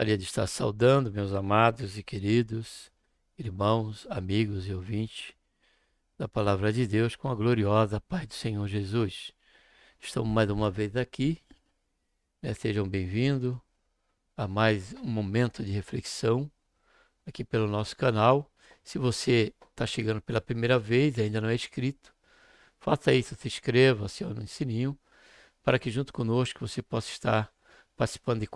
Gostaria de estar saudando meus amados e queridos irmãos, amigos e ouvintes da Palavra de Deus com a gloriosa paz do Senhor Jesus. Estamos mais uma vez aqui, Sejam bem-vindos a mais um momento de reflexão aqui pelo nosso canal. Se você está chegando pela primeira vez e ainda não é inscrito, faça isso, se inscreva, acione o sininho, para que junto conosco você possa estar participando de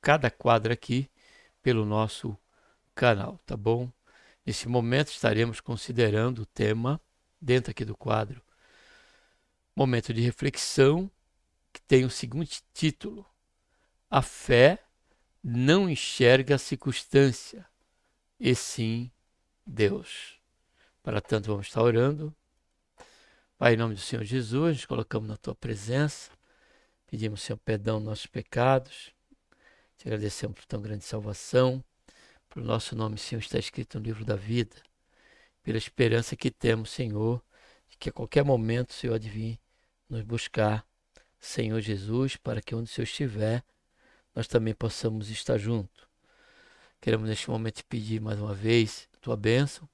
cada quadro aqui pelo nosso canal, tá bom? Nesse momento estaremos considerando o tema dentro aqui do quadro Momento de Reflexão, que tem o seguinte título: A fé não enxerga a circunstância, e sim Deus. Para tanto vamos estar orando. Pai, em nome do Senhor Jesus, nos colocamos na Tua presença, pedimos, Senhor, perdão dos nossos pecados, te agradecemos por tão grande salvação, por nosso nome, Senhor, está escrito no livro da vida, pela esperança que temos, Senhor, de que a qualquer momento o Senhor há de vir nos buscar, Senhor Jesus, para que onde o Senhor estiver, nós também possamos estar juntos. Queremos neste momento te pedir mais uma vez a tua bênção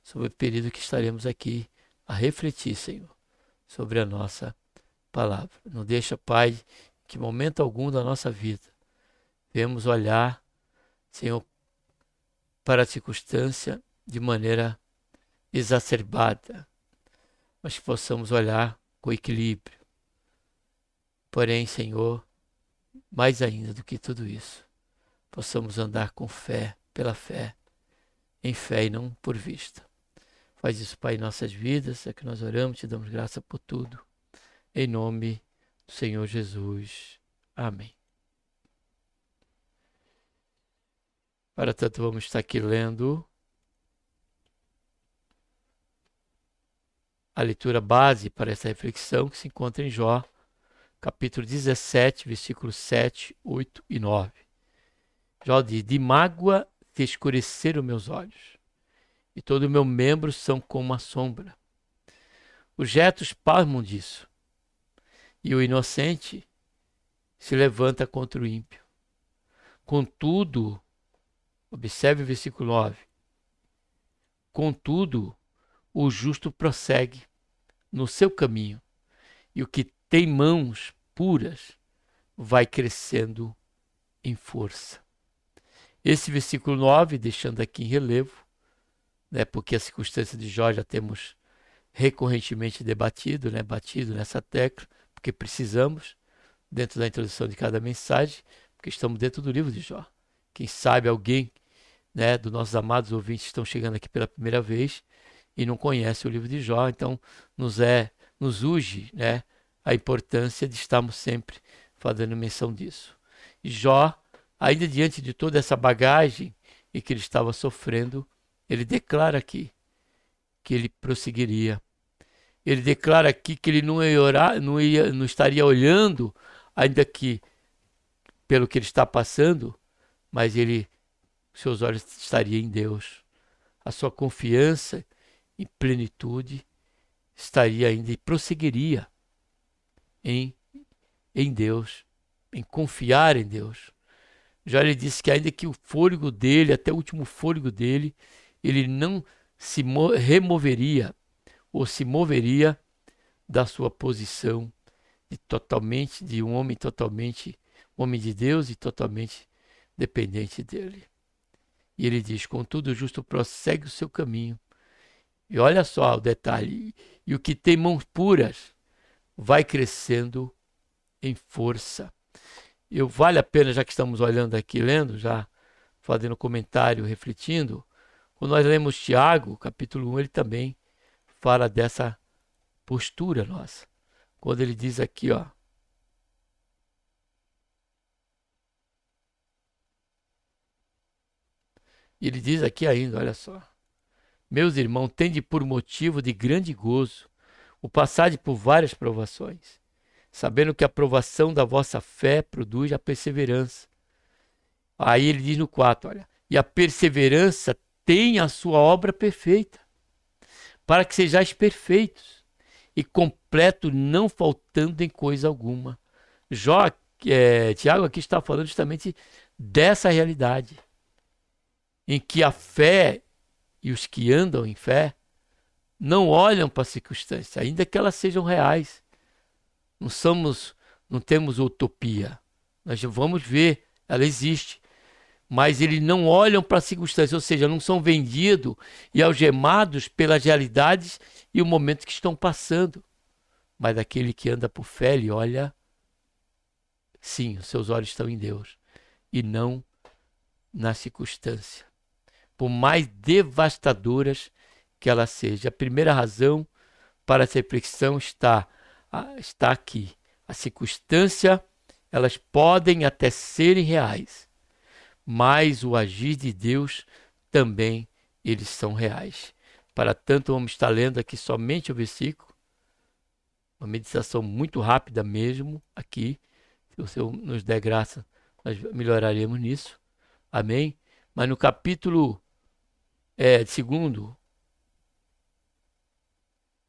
sobre o período que estaremos aqui a refletir, Senhor, sobre a nossa palavra. Não deixa, Pai, que momento algum da nossa vida venhamos olhar, Senhor, para a circunstância de maneira exacerbada, mas que possamos olhar com equilíbrio. Porém, Senhor, mais ainda do que tudo isso, possamos andar com fé, pela fé, em fé e não por vista. Faz isso, Pai, em nossas vidas, é que nós oramos, te damos graça por tudo. Em nome do Senhor Jesus. Amém. Para tanto, vamos estar aqui lendo a leitura base para essa reflexão que se encontra em Jó, capítulo 17, versículos 7, 8 e 9. Jó diz: de mágoa se escureceram meus olhos, e todo o meu membro são como a sombra. Os retos pasmam disso, e o inocente se levanta contra o ímpio. Contudo, observe o versículo 9. Contudo, o justo prossegue no seu caminho, e o que tem mãos puras vai crescendo em força. Esse versículo 9, deixando aqui em relevo, porque a circunstância de Jó já temos recorrentemente batido nessa tecla, porque precisamos, dentro da introdução de cada mensagem, porque estamos dentro do livro de Jó. Quem sabe alguém, dos nossos amados ouvintes estão chegando aqui pela primeira vez e não conhece o livro de Jó, então nos urge, a importância de estarmos sempre fazendo menção disso. E Jó, ainda diante de toda essa bagagem e que ele estava sofrendo, ele declara aqui que ele prosseguiria. Ele declara aqui que ele não estaria olhando, ainda que pelo que ele está passando, mas seus olhos estariam em Deus. A sua confiança em plenitude estaria ainda e prosseguiria em Deus, em confiar em Deus. Já ele disse que ainda que o fôlego dele, até o último fôlego dele, ele não se removeria ou se moveria da sua posição de um homem homem de Deus e totalmente dependente dele. E ele diz: contudo, o justo prossegue o seu caminho. E olha só o detalhe: e o que tem mãos puras vai crescendo em força. Vale a pena, já que estamos olhando aqui, lendo, já fazendo comentário, refletindo, quando nós lemos Tiago, capítulo 1, ele também fala dessa postura nossa. Quando ele diz aqui, ele diz aqui ainda, olha só: meus irmãos, tende por motivo de grande gozo o passar por várias provações, sabendo que a provação da vossa fé produz a perseverança. Aí ele diz no 4, olha: e a perseverança tem a sua obra perfeita, para que sejais perfeitos e completos, não faltando em coisa alguma. Tiago aqui está falando justamente dessa realidade, em que a fé e os que andam em fé não olham para as circunstâncias, ainda que elas sejam reais. Não temos utopia. Nós vamos ver, ela existe. Mas eles não olham para as circunstâncias, ou seja, não são vendidos e algemados pelas realidades e o momento que estão passando. Mas aquele que anda por fé, ele olha, sim, os seus olhos estão em Deus e não na circunstância. Por mais devastadoras que ela seja. A primeira razão para essa reflexão está aqui. A circunstância, elas podem até serem reais, mas o agir de Deus também, eles são reais. Para tanto, vamos estar lendo aqui somente o versículo, uma meditação muito rápida mesmo aqui. Se o Senhor nos der graça, nós melhoraremos nisso. Amém? Mas no capítulo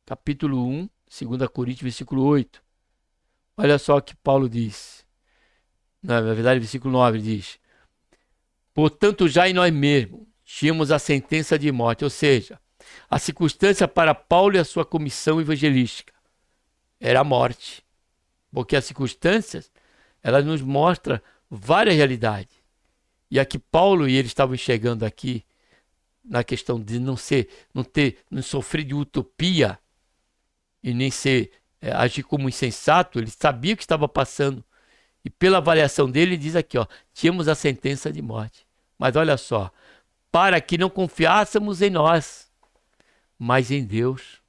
capítulo 1, 2 Coríntios, versículo 8. Olha só o que Paulo diz. Na verdade, versículo 9 diz: portanto, já em nós mesmos tínhamos a sentença de morte, ou seja, a circunstância para Paulo e a sua comissão evangelística era a morte. Porque as circunstâncias, elas nos mostram várias realidades. E aqui Paulo e ele estavam enxergando aqui na questão de não sofrer de utopia e nem agir como insensato. Ele sabia o que estava passando. E pela avaliação dele, ele diz aqui, tínhamos a sentença de morte. Mas olha só, para que não confiássemos em nós, mas em Deus.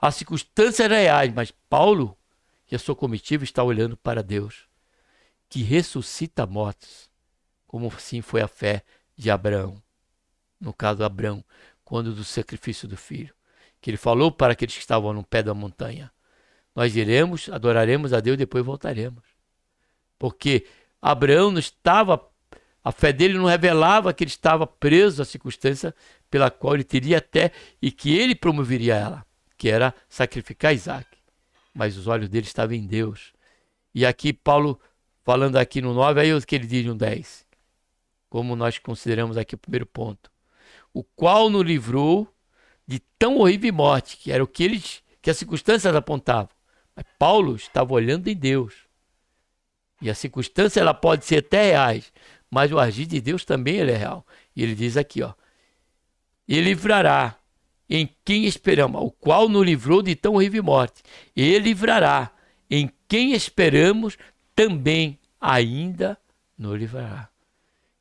As circunstâncias eram reais, mas Paulo e a sua comitiva está olhando para Deus, que ressuscita mortos, como assim foi a fé de Abraão. No caso, Abraão, quando do sacrifício do filho, que ele falou para aqueles que estavam no pé da montanha: nós iremos, adoraremos a Deus e depois voltaremos. Porque Abraão não estava, a fé dele não revelava que ele estava preso à circunstância pela qual ele teria até, e que ele promoveria ela, que era sacrificar Isaac. Mas os olhos dele estavam em Deus. E aqui Paulo, falando aqui no 9, aí o que ele diz no 10, como nós consideramos aqui o primeiro ponto: o qual nos livrou de tão horrível morte, que era o que as circunstâncias apontavam. Mas Paulo estava olhando em Deus. E a circunstância, ela pode ser até reais, mas o agir de Deus também ele é real. E ele diz aqui, ele livrará em quem esperamos, o qual nos livrou de tão horrível morte. Ele livrará em quem esperamos, também ainda nos livrará.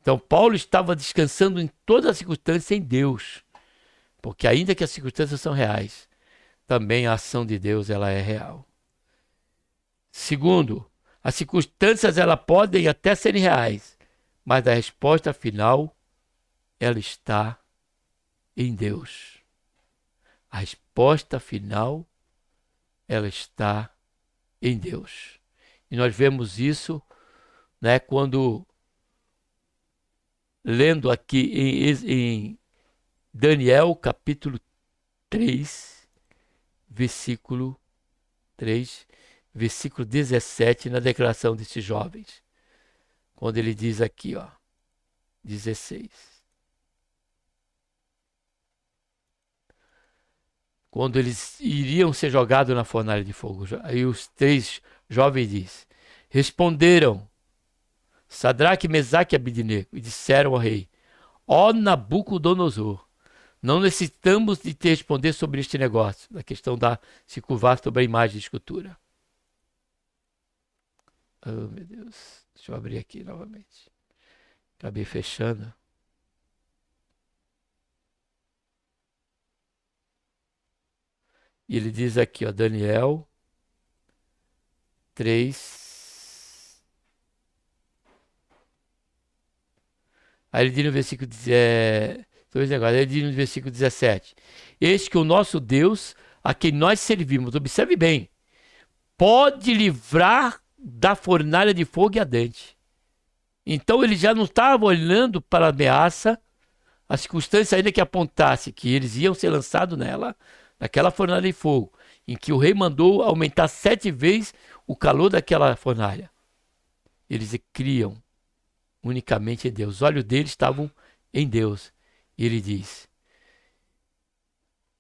Então Paulo estava descansando em todas as circunstâncias em Deus, porque ainda que as circunstâncias são reais, também a ação de Deus ela é real. Segundo, as circunstâncias elas podem até serem reais, mas a resposta final ela está em Deus. A resposta final ela está em Deus. E nós vemos isso, quando lendo aqui em Daniel capítulo 3, versículo 3, versículo 17, na declaração desses jovens. Quando ele diz aqui, 16. Quando eles iriam ser jogados na fornalha de fogo. Aí os 3 jovens dizem: responderam Sadraque, Mesaque e Abidnego e disseram ao rei: ó Nabucodonosor, não necessitamos de te responder sobre este negócio, da questão da se curvar sobre a imagem de escultura. Oh, meu Deus. Deixa eu abrir aqui novamente. Acabei fechando. E ele diz aqui, Daniel 3. Aí ele diz no versículo 17: eis que o nosso Deus, a quem nós servimos, observe bem, pode livrar da fornalha de fogo e ardente. Então ele já não estava olhando para a ameaça, a circunstância ainda que apontasse que eles iam ser lançados naquela fornalha de fogo, em que o rei mandou aumentar 7 vezes o calor daquela fornalha. Eles criam unicamente em Deus. Os olhos dele estavam em Deus. E ele diz: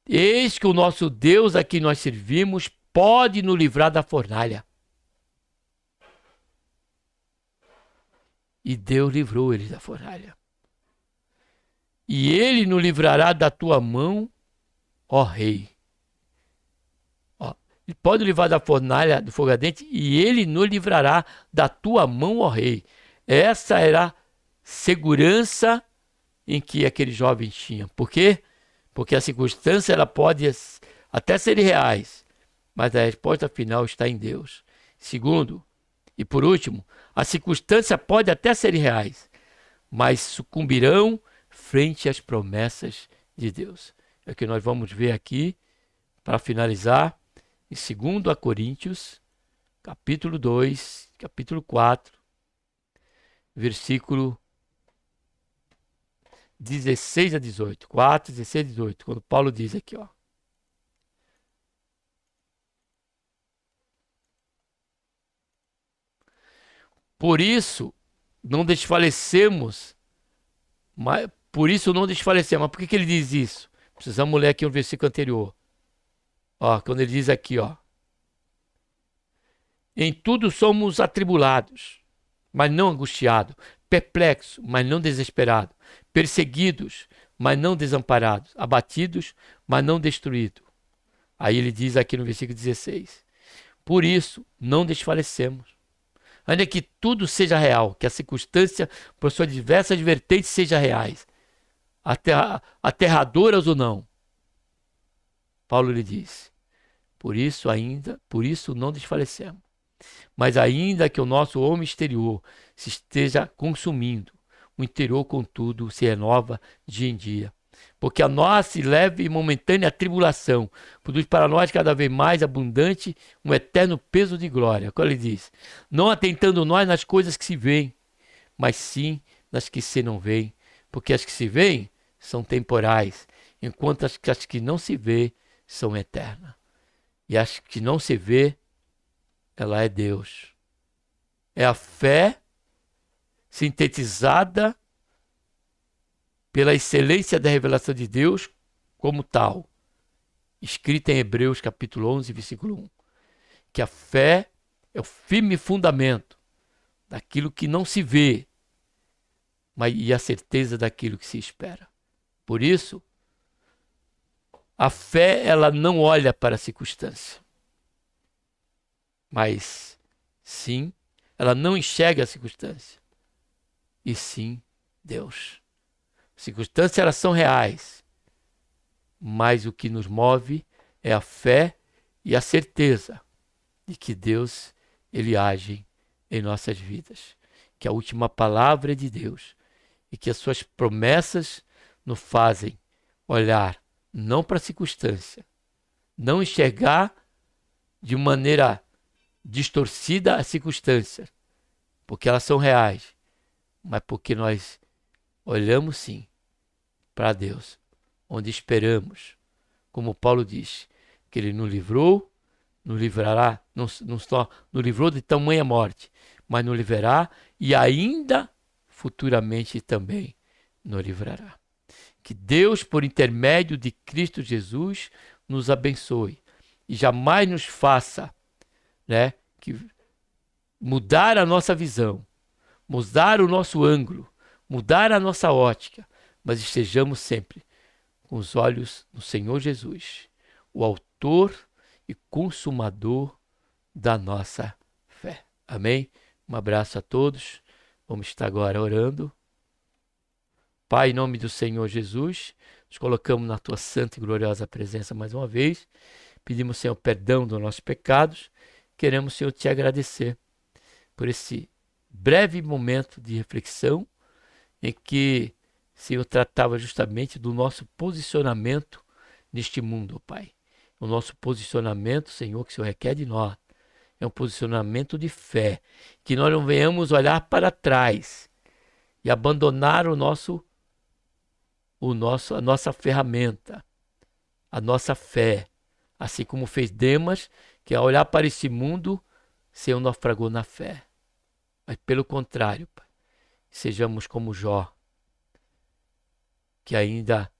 eis que o nosso Deus a quem nós servimos pode nos livrar da fornalha. E Deus livrou eles da fornalha. E ele nos livrará da tua mão, ó rei. Ele pode livrar da fornalha do fogo ardente e ele nos livrará da tua mão, ó rei. Essa era a segurança em que aquele jovem tinha. Por quê? Porque a circunstância ela pode até ser reais, mas a resposta final está em Deus. Segundo, e por último, a circunstância pode até ser reais, mas sucumbirão frente às promessas de Deus. É o que nós vamos ver aqui para finalizar em 2 Coríntios, capítulo 2, capítulo 4, versículo 16 a 18. 4, 16 a 18, quando Paulo diz aqui, ó. Por isso não desfalecemos, mas por que ele diz isso? Precisamos ler aqui o versículo anterior. Ó, quando ele diz aqui, ó. Em tudo somos atribulados, mas não angustiados, perplexos, mas não desesperados, perseguidos, mas não desamparados, abatidos, mas não destruídos. Aí ele diz aqui no versículo 16: por isso não desfalecemos, ainda que tudo seja real, que a circunstância, por suas diversas vertentes, seja reais, aterradoras ou não. Paulo lhe diz: por isso não desfalecemos. Mas ainda que o nosso homem exterior se esteja consumindo, o interior, contudo, se renova dia em dia. Porque a nossa leve e momentânea tribulação produz para nós cada vez mais abundante um eterno peso de glória. Quando ele diz: não atentando nós nas coisas que se veem, mas sim nas que se não veem. Porque as que se veem são temporais, enquanto as que não se vê são eternas. E as que não se vê, ela é Deus. É a fé sintetizada pela excelência da revelação de Deus como tal, escrita em Hebreus capítulo 11, versículo 1. Que a fé é o firme fundamento daquilo que não se vê, e a certeza daquilo que se espera. Por isso, a fé ela não olha para a circunstância, mas sim, ela não enxerga a circunstância, e sim Deus. As circunstâncias elas são reais, mas o que nos move é a fé e a certeza de que Deus ele age em nossas vidas, que a última palavra é de Deus e que as suas promessas nos fazem olhar não para a circunstância, não enxergar de maneira distorcida as circunstâncias, porque elas são reais, mas porque nós olhamos sim para Deus, onde esperamos, como Paulo diz, que ele nos livrou, nos livrará, não só nos livrou de tamanha morte, mas nos livrará e ainda futuramente também nos livrará. Que Deus, por intermédio de Cristo Jesus, nos abençoe e jamais nos faça, que mudar a nossa visão, mudar o nosso ângulo, mudar a nossa ótica, mas estejamos sempre com os olhos no Senhor Jesus, o autor e consumador da nossa fé. Amém? Um abraço a todos. Vamos estar agora orando. Pai, em nome do Senhor Jesus, nos colocamos na tua santa e gloriosa presença mais uma vez. Pedimos, Senhor, perdão dos nossos pecados. Queremos, Senhor, te agradecer por esse breve momento de reflexão em que o Senhor tratava justamente do nosso posicionamento neste mundo, Pai. O nosso posicionamento, Senhor, que o Senhor requer de nós, é um posicionamento de fé, que nós não venhamos olhar para trás e abandonar a nossa ferramenta, a nossa fé, assim como fez Demas, que ao olhar para esse mundo, Senhor, naufragou na fé. Mas pelo contrário, Pai, Sejamos como Jó, que ainda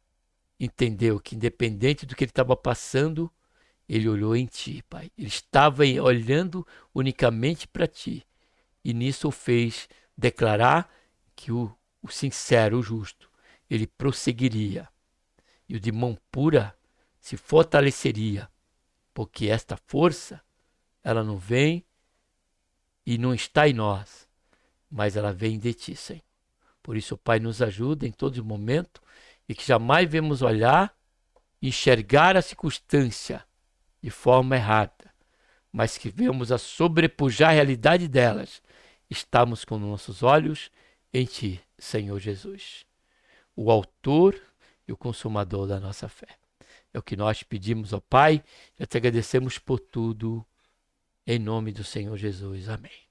entendeu que independente do que ele estava passando, ele olhou em ti, Pai. Ele estava olhando unicamente para ti. E nisso o fez declarar que o sincero, o justo, ele prosseguiria. E o de mão pura se fortaleceria. Porque esta força, ela não vem e não está em nós, mas ela vem de ti, Senhor. Por isso, Pai, nos ajuda em todo momento e que jamais vemos olhar e enxergar a circunstância de forma errada, mas que vemos a sobrepujar a realidade delas. Estamos com nossos olhos em Ti, Senhor Jesus, o autor e o consumador da nossa fé. É o que nós pedimos ao Pai, e te agradecemos por tudo, em nome do Senhor Jesus. Amém.